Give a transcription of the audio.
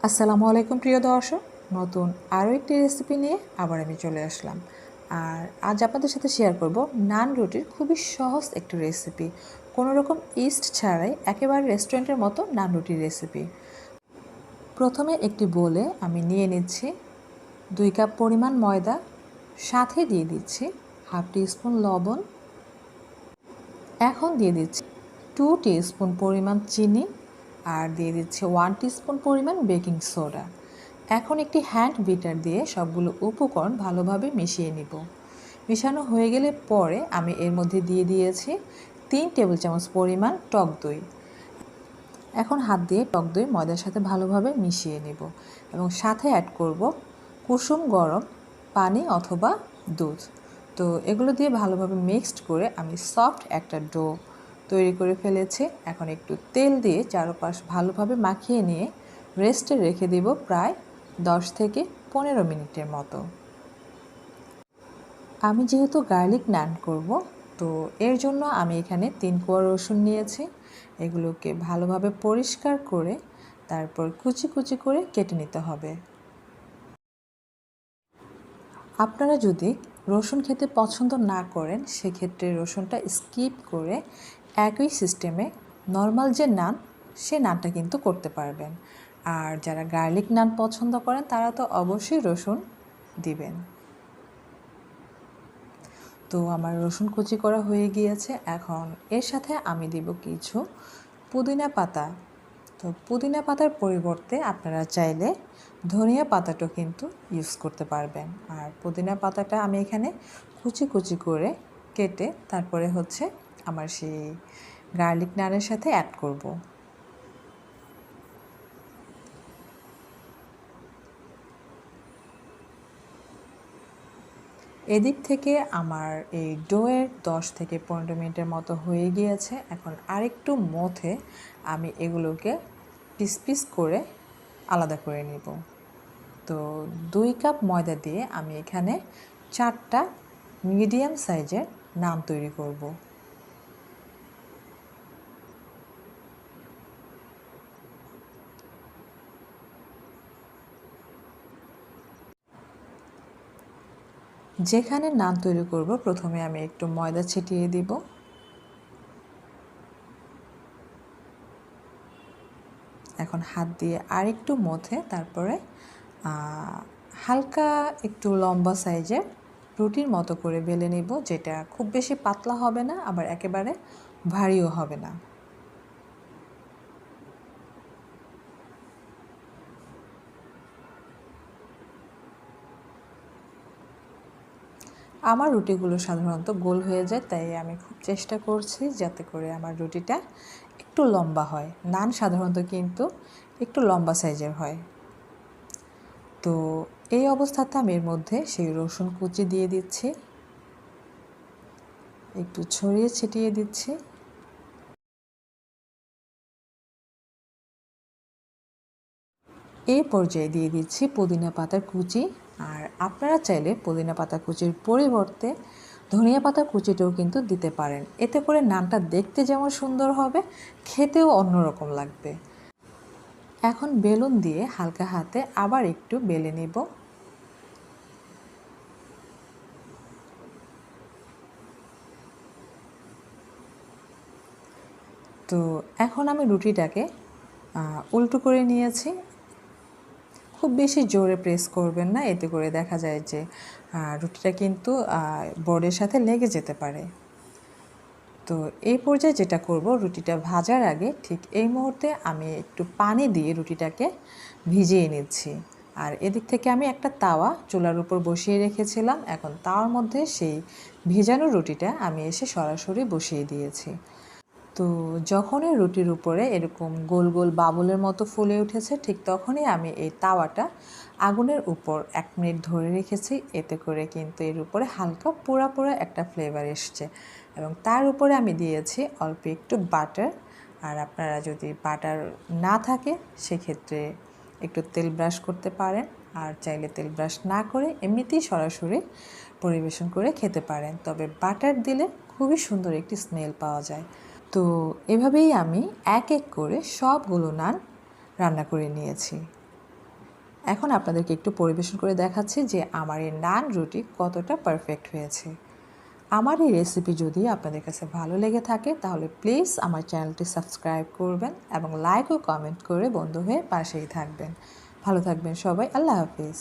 আসসালামু আলাইকুম প্রিয় দর্শক, নতুন আরও একটি রেসিপি নিয়ে আবার আমি চলে আসলাম। আর আজ আপনাদের সাথে শেয়ার করব নান রুটির খুবই সহজ একটি রেসিপি, কোনো রকম ইস্ট ছাড়াই একেবারে রেস্টুরেন্টের মতো নান রুটির রেসিপি। প্রথমে একটি বোলে আমি নিয়ে নিচ্ছি 2 কাপ পরিমাণ ময়দা, সাথে দিয়ে দিচ্ছি হাফ টিস্পুন লবণ, এখন দিয়ে দিচ্ছি 2 টিস্পুন পরিমাণ চিনি, আর দিয়ে দিচ্ছি 1 টিস্পুন পরিমাণ বেকিং সোডা। এখন একটি হ্যান্ড বিটার দিয়ে সবগুলো উপকরণ ভালোভাবে মিশিয়ে নিব। মিশানো হয়ে গেলে পরে আমি এর মধ্যে দিয়ে দিয়েছি 3 টেবিল চামচ পরিমাণ টক দই। এখন হাত দিয়ে টক দই ময়দার সাথে ভালোভাবে মিশিয়ে নেব এবং সাথে অ্যাড করব কুসুম গরম পানি অথবা দুধ। তো এগুলো দিয়ে ভালোভাবে মিক্সড করে আমি সফট একটা ডো তৈরি করে ফেলেছি। এখন একটু তেল দিয়ে চারপাশ ভালোভাবে মাখিয়ে নিয়ে রেস্টে রেখে দেব প্রায় 10 থেকে 15 মিনিটের মতো। আমি যেহেতু গার্লিক নান করব, তো এর জন্য আমি এখানে 3 কোয়া রসুন নিয়েছি। এগুলোকে ভালোভাবে পরিষ্কার করে তারপর কুচি কুচি করে কেটে নিতে হবে। আপনারা যদি রসুন খেতে পছন্দ না করেন, সেক্ষেত্রে রসুনটা স্কিপ করে একই সিস্টেমে নর্মাল যে নান, সে নানটা কিন্তু করতে পারবেন। আর যারা গার্লিক নান পছন্দ করেন তারা তো অবশ্যই রসুন দিবেন। তো আমার রসুন কুচি করা হয়ে গিয়েছে। এখন এর সাথে আমি দিব কিছু পুদিনা পাতা। তো পুদিনা পাতার পরিবর্তে আপনারা চাইলে ধনিয়া পাতাটাও কিন্তু ইউজ করতে পারবেন। আর পুদিনা পাতাটা আমি এখানে কুচি কুচি করে কেটে তারপরে আমার সেই গার্লিক নানের সাথে অ্যাড করব। এদিক থেকে আমার এই ডোয়ের 10 থেকে 15 মিনিটের মতো হয়ে গিয়েছে। এখন আরেকটু মথে আমি এগুলোকে পিস পিস করে আলাদা করে নিব। তো 2 কাপ ময়দা দিয়ে আমি এখানে 4টা মিডিয়াম সাইজের নান তৈরি করব। যেখানে নান তৈরি করব, প্রথমে আমি একটু ময়দা ছিটিয়ে দিব। এখন হাত দিয়ে আরেকটু মথে তারপরে হালকা একটু লম্বা সাইজের রুটির মতো করে বেলে নিব, যেটা খুব বেশি পাতলা হবে না, আবার একেবারে ভারীও হবে না। আমার রুটিগুলো সাধারণত গোল হয়ে যায়, তাই আমি খুব চেষ্টা করছি যাতে করে আমার রুটিটা একটু লম্বা হয়। নান সাধারণত কিন্তু একটু লম্বা সাইজের হয়। তো এই অবস্থাতে আমি এর মধ্যে সেই রসুন কুচি দিয়ে দিচ্ছি, একটু ছড়িয়ে ছিটিয়ে দিচ্ছি। এই পর্যায়ে দিয়ে দিচ্ছি পুদিনা পাতার কুচি। আর আপনারা চাইলে পুদিনা পাতা কুচির পরিবর্তে ধনিয়া পাতা কুচিটাও কিন্তু দিতে পারেন। এতে করে নানটা দেখতে যেমন সুন্দর হবে, খেতেও অন্যরকম লাগবে। এখন বেলুন দিয়ে হালকা হাতে আবার একটু বেলে নিব। তো এখন আমি রুটিটাকে উল্টো করে নিয়েছি। খুব বেশি জোরে প্রেস করবেন না, এতে করে দেখা যায় যে রুটিটা কিন্তু বোর্ডের সাথে লেগে যেতে পারে। তো এই পর্যায়ে যেটা করব, রুটিটা ভাজার আগে ঠিক এই মুহূর্তে আমি একটু পানি দিয়ে রুটিটাকে ভিজিয়ে নিচ্ছি। আর এদিক থেকে আমি একটা তাওয়া চুলার উপর বসিয়ে রেখেছিলাম। এখন তাওয়ার মধ্যে সেই ভেজানো রুটিটা আমি এসে সরাসরি বসিয়ে দিয়েছি। তো যখনই রুটির উপরে এরকম গোল গোল বাবুলের মতো ফুলে উঠেছে, ঠিক তখনই আমি এই তাওয়াটা আগুনের উপর 1 মিনিট ধরে রেখেছি। এতে করে কিন্তু এর উপরে হালকা পোড়া পোড়া একটা ফ্লেভার এসছে এবং তার উপরে আমি দিয়েছি অল্প একটু বাটার। আর আপনারা যদি বাটার না থাকে, সেক্ষেত্রে একটু তেল ব্রাশ করতে পারেন। আর চাইলে তেল ব্রাশ না করে এমনিতেই সরাসরি পরিবেশন করে খেতে পারেন, তবে বাটার দিলে খুবই সুন্দর একটি স্মেল পাওয়া যায়। তো এভাবেই আমি এক এক করে সবগুলো নান রান্না করে নিয়েছি। এখন আপনাদেরকে একটু পরিবেশন করে দেখাচ্ছি যে আমার এই নান রুটি কতটা পারফেক্ট হয়েছে। আমার এই রেসিপি যদি আপনাদের কাছে ভালো লেগে থাকে তাহলে প্লিজ আমার চ্যানেলটি সাবস্ক্রাইব করবেন এবং লাইক ও কমেন্ট করে বন্ধু হয়ে পাশেই থাকবেন। ভালো থাকবেন সবাই। আল্লাহ হাফিজ।